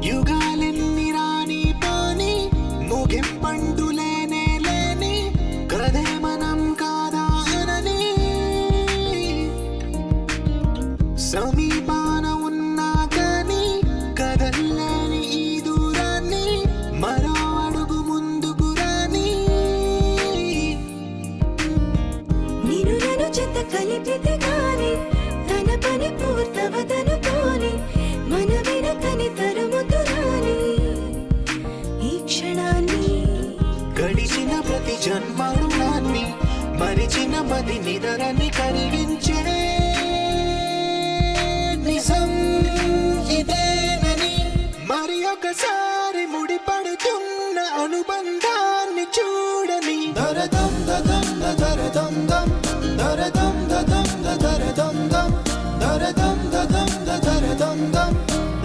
యుగాలెన్ని రాని పాని ముగింపండు లేనే లేని కథే మనం కాదా అనని సమీపాన ఉన్నా కానీ కదల్లేని ఈ దూరాన్ని మరో అడుగు ముందుకు రాని నేను నన్ను చెత్త కలిపితే గాని తన పని పూర్తవదనుకోని మన వెనకని తరుముతురాని ఈ క్షణాన్ని గడిచిన ప్రతి జన్మరుణాన్ని మరిచిన మది నిదరని కరిగించే నిజం ఇదేనని మరి ఒకసారి ముడిపడుతున్న అనుబంధాన్ని చూడని దరదం దదం దరదం దం దరదం దదం దరదం దం దరదం దదం దరదం దం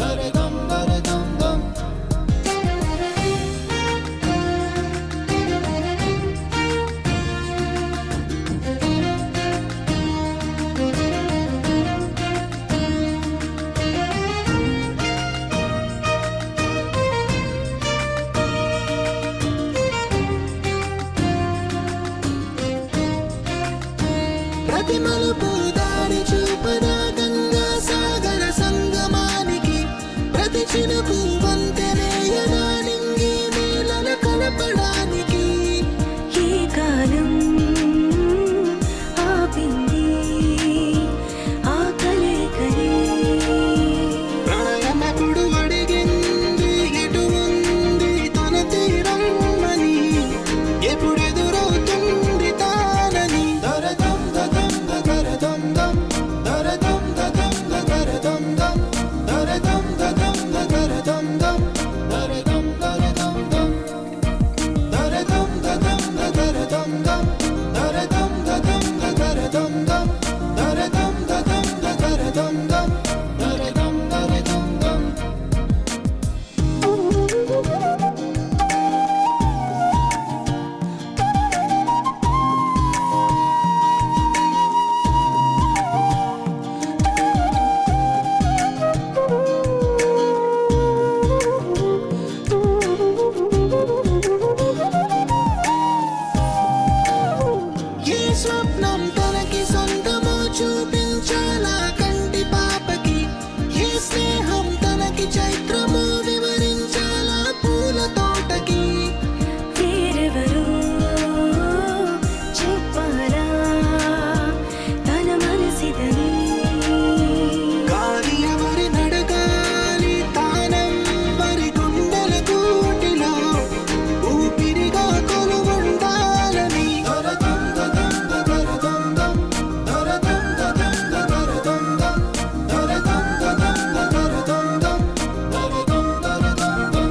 దరదం దరదం దం ప్రతి మలుపు దారి చూపదా గంగా సాగర సంగమానికి ప్రతి చినుకు వంతెనేయదా నింగి నేలల కలపడానికి ఈ కాలం ఆపింది ఆ కలయికలే ప్రణయమెప్పుడు అడిగింది ఎటు ఉంది తన తీరం అని ఎప్పుడెదురవుతుంది తానని దరదం దదం దరదం దం దరదం దదం దరదం దం దరదం దదం దరదం దం దరదం దరదం దం దరదం దదం దరదం దం దరదం దదం దరదం దం దరదం దదం దరదం దం దరదం దరదం దం ఏ స్వప్నం తనకి సొంతమో చూపించాలా కంటి పాపకి ఏ స్నేహం తనకి చైత్రమో వివరించాలా పూల తోటకి వేరెవరో చెప్పారా తన మనసిదని గాలి ఎవరి నడగాలి తానం వరి గుండెల కూటిలో ఊపిరిగా కొలువుండాలని దరదం దదం దరదం దం దరదం దదం దరదం దం దరదం దదం దరదం దం దరదం దరదం దం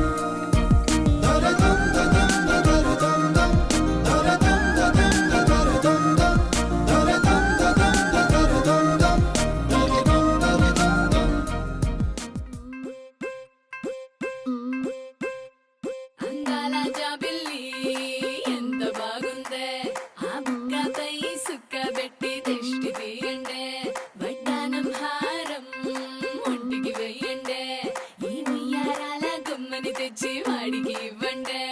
దరదం దదం దరదం దం దరదం దదం దరదం దం దరదం దదం దరదం దం దరదం దరదం దం అందాల జాబిల్లి ఎంత బాగుందే ఆ బుక్కపై సుక్క పెట్టి దిష్టి తీయండే వడ్డానం హారం ఒంటికి వెయ్యండే ఈ ఉయ్యారాల గుమ్మని తెచ్చి వాడికి ఇవ్వండే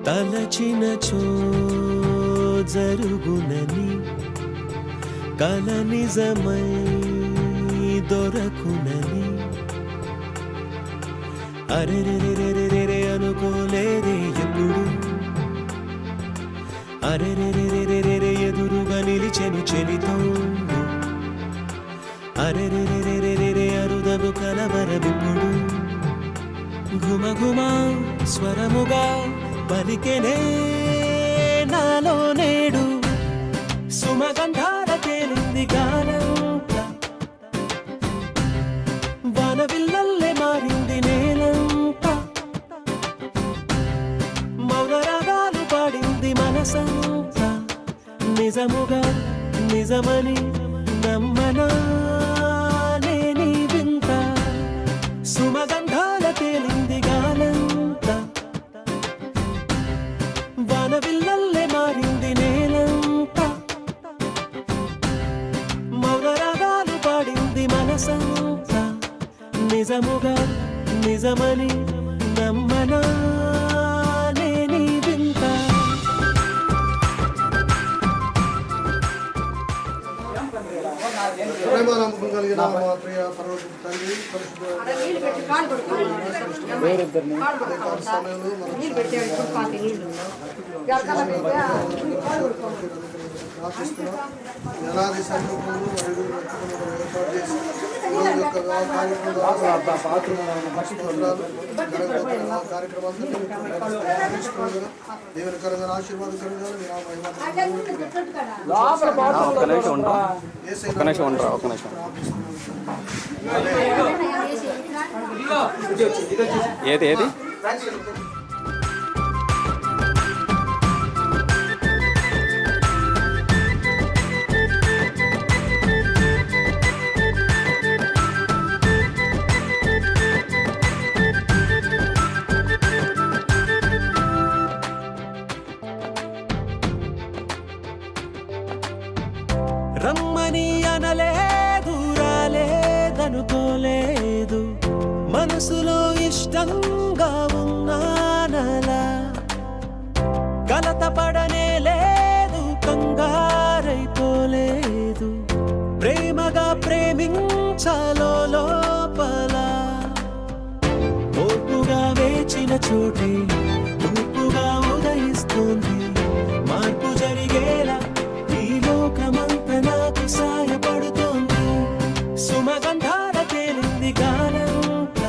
తలచినచో జరుగునని కల నిజమై దొరకునని అరెరెరెరెరెరె అనుకోలేదే ఎప్పుడు అరెరెరెరెరెరె ఎదురుగా నిలిచెను చెలితోడు అరెరెరెరెరెరె అరుదను కలవరమిప్పుడు ఘుమఘుమ స్వరముగా పలికెనే నాలో నేడు సుమగంధాల తేలింది గానంత వానవిల్లల్లే మారింది నేలంత మౌనరాగాలు పాడింది మనసంత నిజముగా నిజమని నమ్మనా నేనీ వింత సుమగంధాల తేలింది గానంత వానవిల్లల్లే మారింది నేలంత మౌనరాగాలు పాడింది మనసంత నిజముగా నిజమని నమ్మనా నేనీ వింత ప్రేమానమ్మకం కలిగిన మా ప్రియ పరలోకపు తండ్రి సమయంలో జనాది సంకల్పంలో ఏర్పాటు చేసి దీవెనకరంగా ఆశీర్వాదకరంగా ఏది ఏది రమ్మని అనలేదు రాలేదనుకోలేదు మనసులో ఇష్టంగా ఉన్నానలా కలత పడనే లేదు కంగారైపోలేదు ప్రేమగా ప్రేమించాలో లోపల ఓపుగా వేచిన చోటే తూపుగా ఉదయిస్తుంది మార్పు జరిగేలా ఈ లోకమంత నాకు సాయపడుతోంది సుమగంధాల తేలింది గానంత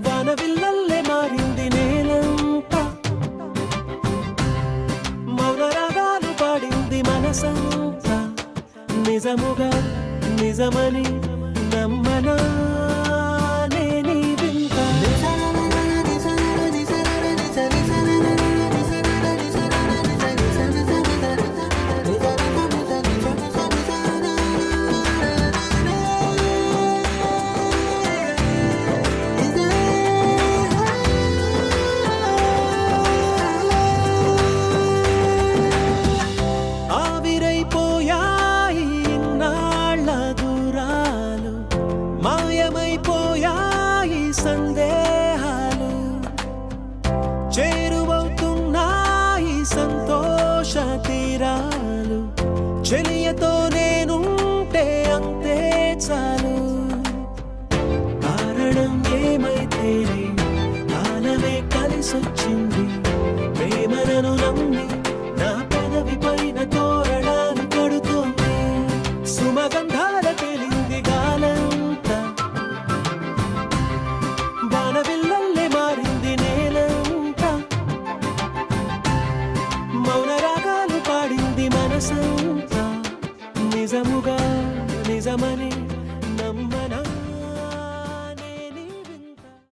వానవిల్లల్లే మారింది నేలంత మౌనరాగాలు పాడింది మనసంత నిజముగా నిజమని నమ్మనా నేనీ వింత ఆవిరైపోయాయి ఇన్నాళ్ళ దూరాలు మాయమైపోయాయి సందేహాలు చేరువవుతున్నాయి సంతోష తీరాలు చెలియతో నేనుంటే అంతే చాలు కారణం ఏమైతేనే కాలమే కలిసొచ్చింది ప్రేమను నమ్మి నా పెదవి పైన తోరణాలు కడుతోంది సుమగంధాల తేలింది గాలంత వానవిల్లల్లే మారింది నేలంత మౌనరాగాలు పాడింది మనసంత నిజముగా నిజమని